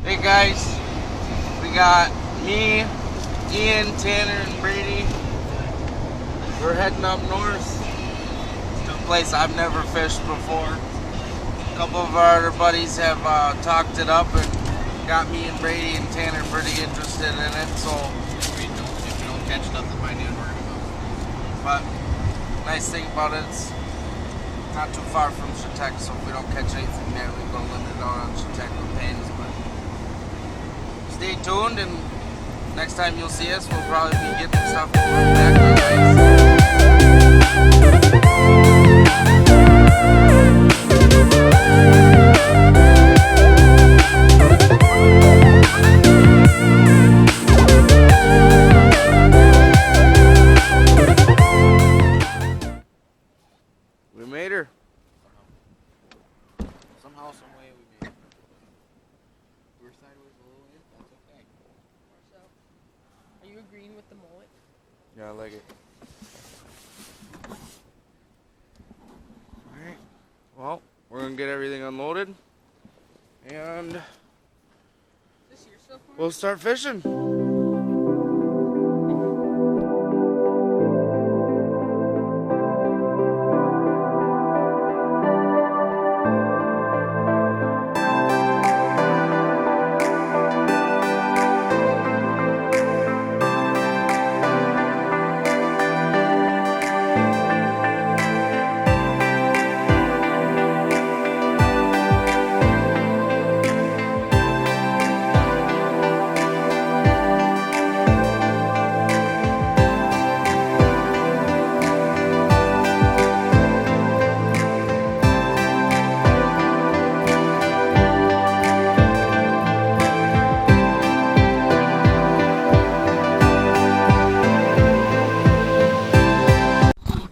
Hey guys, we got me, Ian, Tanner, and Brady. We're heading up north to a place I've never fished before. A couple of our other buddies have talked it up and got me and Brady and Tanner pretty interested in it. So If we don't catch nothing by noon, we're gonna go. but nice thing about it, it's not too far from Chetek, so if we don't catch anything there, we're going to limit it on Chetek with Paynes. But stay tuned, and next time you'll see us, we'll probably be getting stuff back to We made her. Somehow, some way, we made it. We were sideways a little bit. That's okay. Marcel, are you agreeing with the mullet? Yeah, I like it. Alright. Well, we're going to get everything unloaded. And Is this your stuff, Mark? we'll start fishing.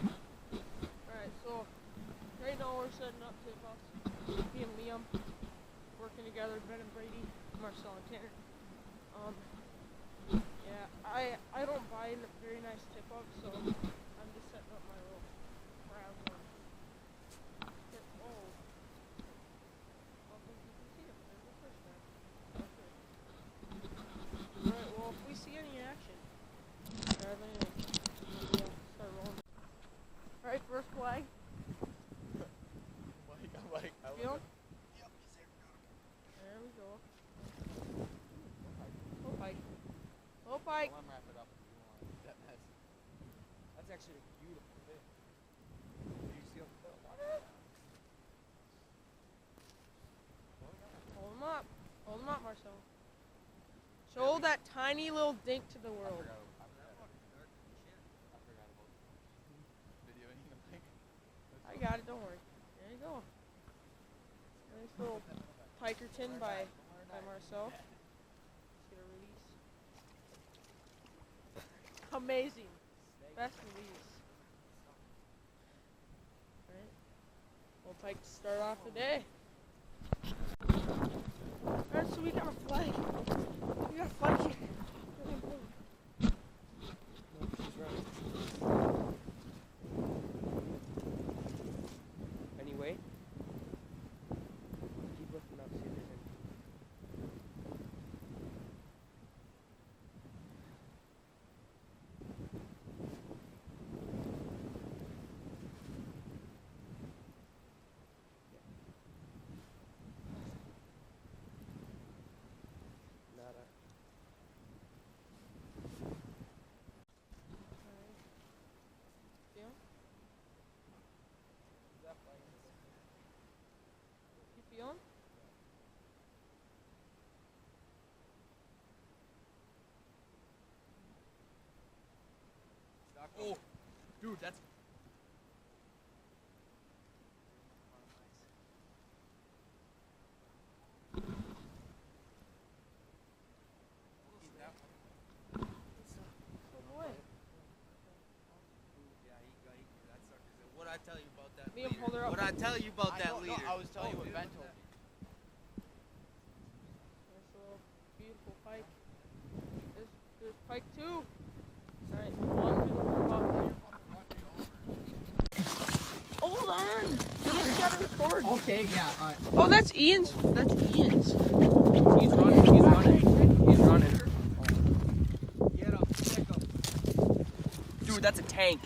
Alright, so right now we're setting up to us, me and Liam, working together, Ben and Brady, Marcel and Tanner. Yeah, I don't buy a very nice tip up, so I'm just setting up my little crab one. Oh. I don't think you can see him. There's a fish there. Okay. Alright, well, if we see any action, grab anything. Yeah, start rolling. Alright, first flag. Feel? There we go. Oh, pike. Oh, pike. I'll wrap it up if you want. That's actually a beautiful fish. Do you see the water? Hold him up. Hold him up, Marcel. Show that tiny little dink to the world. I forgot about videoing the mic. I got it, don't worry. There you go. Nice little Pikerton by Marcel. Let's get a release. Amazing. Best release. Alright. Well, pike to start off the day. Alright, so we got a flag. We got a flag here. Really important. Anyway, keep looking up, see if there's anything. Nada. Feel? You feeling? Oh, dude, that's. Oh boy. What I tell you about that Liam, leader? hold her up. What I tell you about that No, leader? I was telling you what Ben told me. Nice little beautiful pike. There's pike two. Alright, one, two, one, here. Hold on! gotta record. Okay, yeah, alright. Oh, that's Ian's. That's Ian's. He's running, he's running. He's running. Get him, check him. Dude, that's a tank.